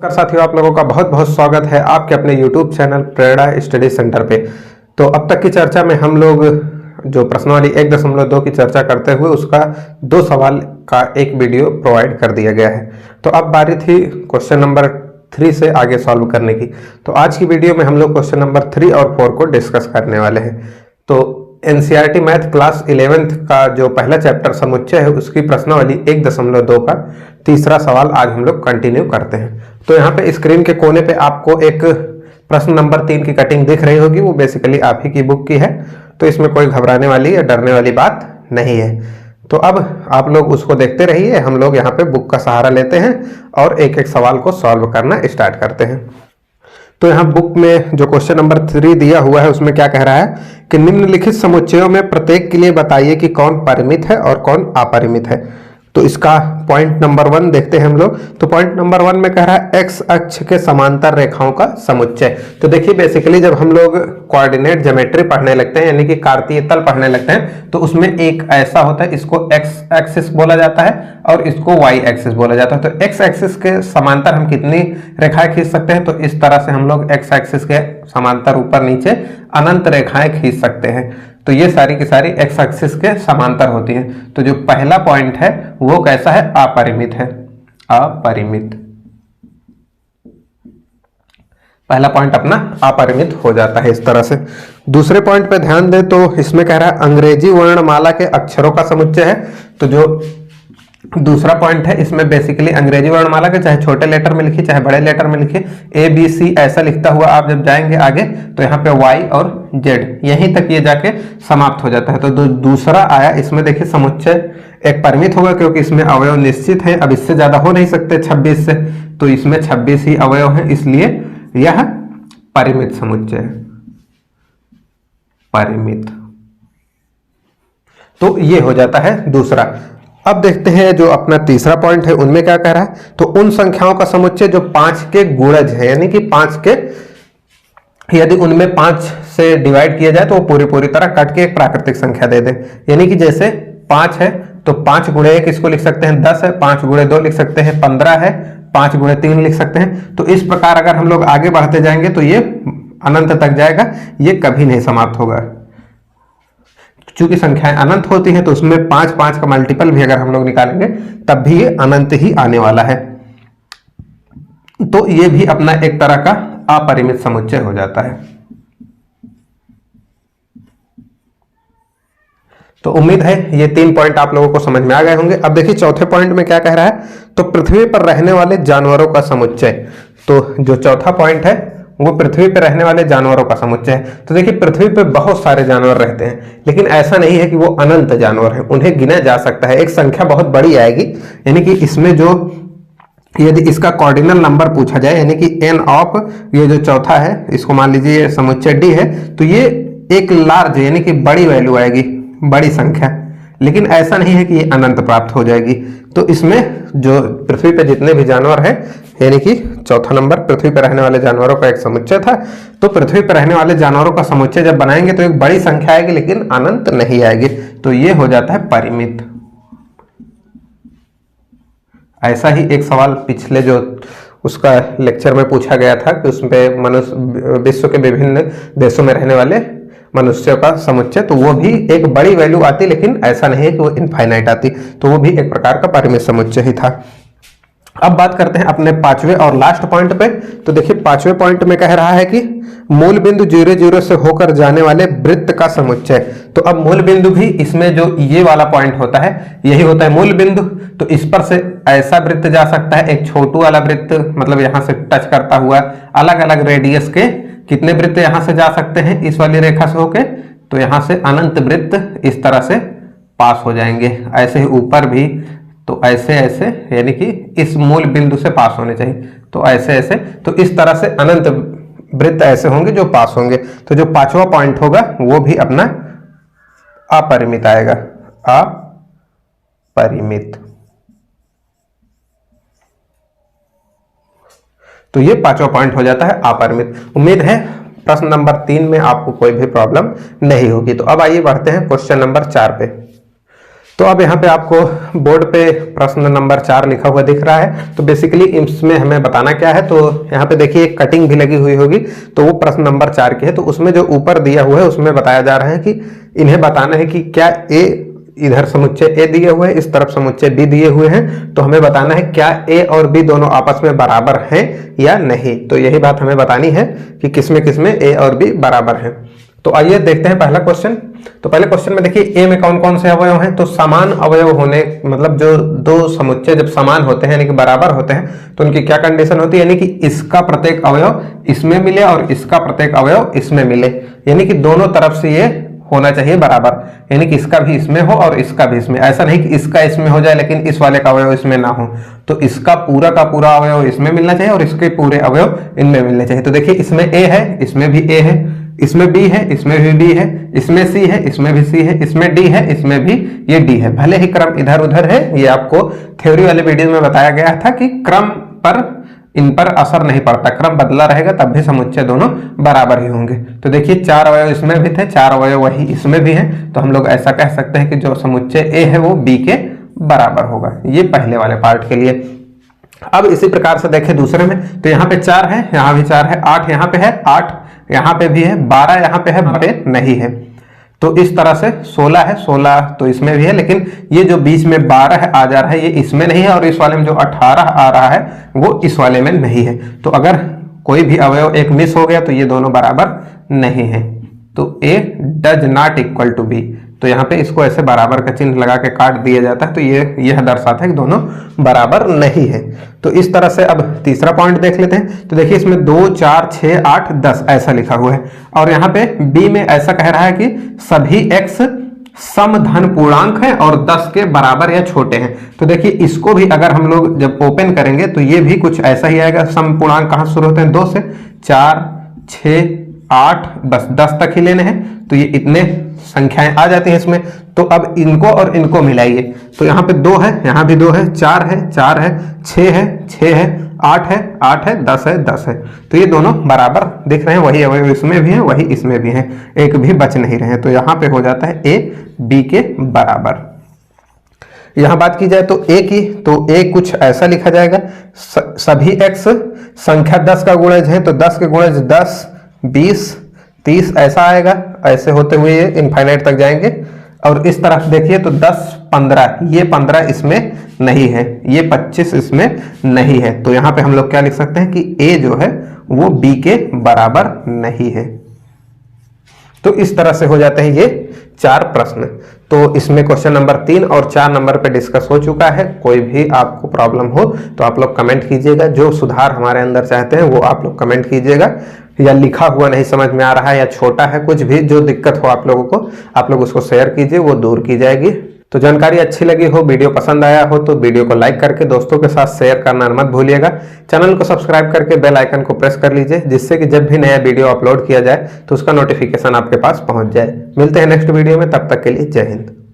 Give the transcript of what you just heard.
नमस्कार साथियों, आप लोगों का बहुत बहुत स्वागत है आपके अपने YouTube चैनल प्रेरणा स्टडी सेंटर पे। तो अब तक की चर्चा में हम लोग जो प्रश्नावली 1.2 की चर्चा करते हुए उसका 2 सवाल का एक वीडियो प्रोवाइड कर दिया गया है। तो अब बारी थी क्वेश्चन नंबर 3 से आगे सॉल्व करने की। तो आज की वीडियो में हम लोग क्वेश्चन नंबर 3 और 4 को डिस्कस करने वाले हैं। तो NCERT मैथ क्लास 11th का जो पहला चैप्टर समुच्चय है उसकी प्रश्नावली 1.2 का तीसरा सवाल आज हम लोग कंटिन्यू करते हैं। तो यहाँ पे स्क्रीन के कोने पे आपको एक प्रश्न नंबर 3 की कटिंग दिख रही होगी, वो बेसिकली आप ही की बुक की है। तो इसमें कोई घबराने वाली या डरने वाली बात नहीं है। तो अब आप लोग उसको देखते रहिए, हम लोग यहाँ पे बुक का सहारा लेते हैं और एक एक सवाल को सॉल्व करना स्टार्ट करते हैं। तो यहाँ बुक में जो क्वेश्चन नंबर 3 दिया हुआ है उसमें क्या कह रहा है कि निम्नलिखित समुच्चयों में प्रत्येक के लिए बताइए कि कौन परिमित है और कौन अपरिमित है। तो इसका पॉइंट नंबर 1 देखते हैं हम लोग। तो पॉइंट नंबर 1 में कह रहा है एक्स अक्ष के समांतर रेखाओं का समुच्चय। तो देखिए बेसिकली जब हम लोग कोऑर्डिनेट ज्योमेट्री पढ़ने लगते हैं यानी कि कार्तीय तल पढ़ने लगते हैं तो उसमें एक ऐसा होता है, इसको एक्स एक्सिस बोला जाता है और इसको वाई एक्सिस बोला जाता है। तो एक्स एक्सिस के समांतर हम कितनी रेखाएं खींच सकते हैं? तो इस तरह से हम लोग एक्स एक्सिस के समांतर ऊपर नीचे अनंत रेखाएं खींच सकते हैं। तो ये सारी की सारी एक्स एक्सिस के समांतर होती हैं। तो जो पहला पॉइंट है वो कैसा है? अपरिमित है। अपरिमित पहला पॉइंट अपना अपरिमित हो जाता है इस तरह से। दूसरे पॉइंट पे ध्यान दें तो इसमें कह रहा है अंग्रेजी वर्णमाला के अक्षरों का समुच्चय है। तो जो दूसरा पॉइंट है इसमें बेसिकली अंग्रेजी वर्णमाला के चाहे छोटे लेटर में लिखिए चाहे बड़े लेटर में लिखिए, ABC ऐसा लिखता हुआ आप जब जाएंगे आगे तो यहाँ पे Y और Z यहीं तक ये जाके समाप्त हो जाता है। तो दूसरा आया इसमें देखिए समुच्चय एक परिमित होगा क्योंकि इसमें अवयव निश्चित है, अब इससे ज्यादा हो नहीं सकते 26 से, तो इसमें 26 ही अवयव है, इसलिए यह परिमित समुच्चय है। परिमित, तो ये हो जाता है दूसरा। अब देखते हैं जो अपना तीसरा पॉइंट है उनमें क्या कह रहा है। तो उन संख्याओं का समुच्चय जो 5 के गुणज है यानी कि 5 के, यदि उनमें 5 से डिवाइड किया जाए तो वो पूरी तरह कट के एक प्राकृतिक संख्या दे दे। यानी कि जैसे 5 है तो 5 गुणे 1 इसको लिख सकते हैं 10 है, 5 गुणे 2 लिख सकते हैं 15 है, 5 गुणे 3 लिख सकते हैं। तो इस प्रकार अगर हम लोग आगे बढ़ते जाएंगे तो ये अनंत तक जाएगा, ये कभी नहीं समाप्त होगा। चूंकि संख्याएं अनंत होती हैं तो उसमें 5 का मल्टीपल भी अगर हम लोग निकालेंगे तब भी ये अनंत ही आने वाला है। तो ये भी अपना एक तरह का अपरिमित समुच्चय हो जाता है। तो उम्मीद है ये 3 पॉइंट आप लोगों को समझ में आ गए होंगे। अब देखिए चौथे पॉइंट में क्या कह रहा है। तो पृथ्वी पर रहने वाले जानवरों का समुच्चय। तो जो चौथा पॉइंट है वो पृथ्वी पर रहने वाले जानवरों का समुच्चय है। तो देखिए पृथ्वी पर बहुत सारे जानवर रहते हैं लेकिन ऐसा नहीं है कि वो अनंत जानवर हैं, उन्हें गिना जा सकता है। एक संख्या बहुत बड़ी आएगी, यानी कि इसमें जो यदि इसका कॉर्डिनल नंबर पूछा जाए यानी कि n ऑफ ये जो चौथा है इसको मान लीजिए समुच्चय d है, तो ये एक लार्ज यानी कि बड़ी वैल्यू आएगी, बड़ी संख्या। लेकिन ऐसा नहीं है कि ये अनंत प्राप्त हो जाएगी। तो इसमें जो पृथ्वी पे जितने भी जानवर हैं यानी कि चौथा नंबर पृथ्वी पर रहने वाले जानवरों का एक समुच्चय था। तो पृथ्वी पर रहने वाले जानवरों का समुच्चय जब बनाएंगे तो एक बड़ी संख्या आएगी लेकिन अनंत नहीं आएगी। तो ये हो जाता है परिमित। ऐसा ही एक सवाल पिछले जो उसका लेक्चर में पूछा गया था कि उसमें मनुष्य विश्व के विभिन्न देशों में रहने वाले मनुष्यों का समुच्चय, तो वो भी एक बड़ी वैल्यू आती लेकिन ऐसा नहीं है कि वो इनफाइनाइट आती। तो वो भी एक प्रकार का परिमित समुच्चय ही था। अब बात करते हैं अपने 5वें और लास्ट पॉइंट पे। तो देखिए 5वें पॉइंट में कह रहा है कि मूल बिंदु 0 से होकर जाने वाले वृत्त का समुच्चय। तो अब मूल बिंदु भी इसमें जो ये वाला पॉइंट होता है यही होता है मूल बिंदु। तो इस पर से ऐसा वृत्त जा सकता है, एक छोटू वाला वृत्त, मतलब यहां से टच करता हुआ अलग अलग रेडियस के कितने वृत्त यहां से जा सकते हैं इस वाली रेखा से होके, तो यहां से अनंत वृत्त इस तरह से पास हो जाएंगे। ऐसे ही ऊपर भी, तो ऐसे ऐसे यानी कि इस मूल बिंदु से पास होने चाहिए, तो ऐसे ऐसे, तो इस तरह से अनंत वृत्त ऐसे होंगे जो पास होंगे। तो जो 5वां पॉइंट होगा वो भी अपना अपरिमित आएगा। अपरिमित, तो ये 5वां पॉइंट हो जाता है अपरिमित। उम्मीद है प्रश्न नंबर 3 में आपको कोई भी प्रॉब्लम नहीं होगी। तो अब आइए बढ़ते हैं क्वेश्चन नंबर 4 पे। तो अब यहाँ पे आपको बोर्ड पे प्रश्न नंबर 4 लिखा हुआ दिख रहा है। तो बेसिकली इसमें हमें बताना क्या है, तो यहाँ पे देखिए एक कटिंग भी लगी हुई होगी, तो वो प्रश्न नंबर 4 की है। तो उसमें जो ऊपर दिया हुआ है उसमें बताया जा रहा है कि इन्हें बताना है कि क्या ए, इधर समुच्चय ए दिए हुए हैं, इस तरफ समुच्चय बी दिए हुए हैं, तो हमें बताना है क्या ए और बी दोनों आपस में बराबर हैं या नहीं। तो यही बात हमें बतानी है कि किसमें किसमें ए और बी बराबर हैं। तो आइए देखते हैं पहला क्वेश्चन। तो पहले क्वेश्चन में देखिए ए में कौन कौन से अवयव हैं। तो समान अवयव होने मतलब जो दो समुच्चय जब समान होते हैं यानी कि बराबर होते हैं तो उनकी क्या कंडीशन होती है, यानी कि इसका प्रत्येक अवयव इसमें मिले और इसका प्रत्येक अवयव इसमें मिले, यानी कि दोनों तरफ से ये होना चाहिए बराबर, यानी कि इसका भी इसमें हो और इसका भी इसमें। ऐसा नहीं कि इसका इसमें हो जाए लेकिन इस वाले का अवयव इसमें ना हो। तो इसका पूरा का पूरा अवयव इसमें मिलना चाहिए और इसके पूरे अवयव इनमें मिलने चाहिए। तो देखिए इसमें ए है, इसमें भी ए है, इसमें बी है, इसमें भी बी है, इसमें सी है, इसमें भी सी है, इसमें डी है, इसमें भी ये डी है। भले ही क्रम इधर उधर है, ये आपको थ्योरी वाले वीडियो में बताया गया था कि क्रम पर इन पर असर नहीं पड़ता, क्रम बदला रहेगा तब भी समुच्चय दोनों बराबर ही होंगे। तो देखिए 4 अवयव इसमें भी थे, 4 अवयव वही इसमें भी है, तो हम लोग ऐसा कह सकते हैं कि जो समुच्चय ए है वो बी के बराबर होगा। ये पहले वाले पार्ट के लिए। अब इसी प्रकार से देखें दूसरे में, तो यहाँ पे 4 है, यहाँ भी 4 है, 8 यहाँ पे है, 8 यहाँ पे भी है, 12 यहाँ पे है, बटे नहीं है। तो इस तरह से 16 है, 16 तो इसमें भी है, लेकिन ये जो बीच में 12 आ जा रहा है ये इसमें नहीं है, और इस वाले में जो 18 आ रहा है वो इस वाले में नहीं है। तो अगर कोई भी अवयव एक मिस हो गया तो ये दोनों बराबर नहीं है। तो A does not equal to B, तो यहाँ पे इसको ऐसे बराबर का चिन्ह लगा के काट दिया जाता है, तो ये यह दर्शाता है कि दोनों बराबर नहीं है। तो इस तरह से अब तीसरा पॉइंट देख लेते हैं। तो देखिए इसमें 2, 4, 6, 8, 10 ऐसा लिखा हुआ है, और यहाँ पे B में ऐसा कह रहा है कि सभी x सम धन पूर्णांक है और 10 के बराबर या छोटे हैं। तो देखिए इसको भी अगर हम लोग जब ओपन करेंगे तो ये भी कुछ ऐसा ही आएगा। सम पूर्णांक कहाँ शुरू होते हैं, 2 से, 4, 6, 8, बस 10 तक ही लेने हैं, तो ये इतने संख्याएं आ जाती हैं इसमें। तो अब इनको और इनको मिलाइए, तो यहाँ पे 2 है, यहाँ भी 2 है, 4 है, 4 है, 6 है, 6 है, 8 है, 8 है, 10 है, 10 है, तो ये दोनों बराबर दिख रहे हैं। वही अवयव इसमें भी है, वही इसमें भी है, एक भी बच नहीं रहे हैं। तो यहाँ पे हो जाता है ए बी के बराबर। यहाँ बात की जाए तो ए की, तो ए कुछ ऐसा लिखा जाएगा, सभी x संख्या 10 का गुणज है, तो 10 के गुणज 10, 20, 30 ऐसा आएगा। ऐसे होते हुए ये इनफाइनाइट तक जाएंगे। और इस तरफ देखिए तो 10, 15, ये 15 इसमें नहीं है, ये 25 इसमें नहीं है। तो यहाँ पे हम लोग क्या लिख सकते हैं कि a जो है वो b के बराबर नहीं है। तो इस तरह से हो जाते हैं ये 4 प्रश्न। तो इसमें क्वेश्चन नंबर 3 और 4 नंबर पे डिस्कस हो चुका है। कोई भी आपको प्रॉब्लम हो तो आप लोग कमेंट कीजिएगा, जो सुधार हमारे अंदर चाहते हैं वो आप लोग कमेंट कीजिएगा, या लिखा हुआ नहीं समझ में आ रहा है या छोटा है, कुछ भी जो दिक्कत हो आप लोगों को, आप लोग उसको शेयर कीजिए, वो दूर की जाएगी। तो जानकारी अच्छी लगी हो, वीडियो पसंद आया हो तो वीडियो को लाइक करके दोस्तों के साथ शेयर करना मत भूलिएगा। चैनल को सब्सक्राइब करके बेल आइकन को प्रेस कर लीजिए, जिससे कि जब भी नया वीडियो अपलोड किया जाए तो उसका नोटिफिकेशन आपके पास पहुंच जाए। मिलते हैं नेक्स्ट वीडियो में, तब तक के लिए जय हिंद।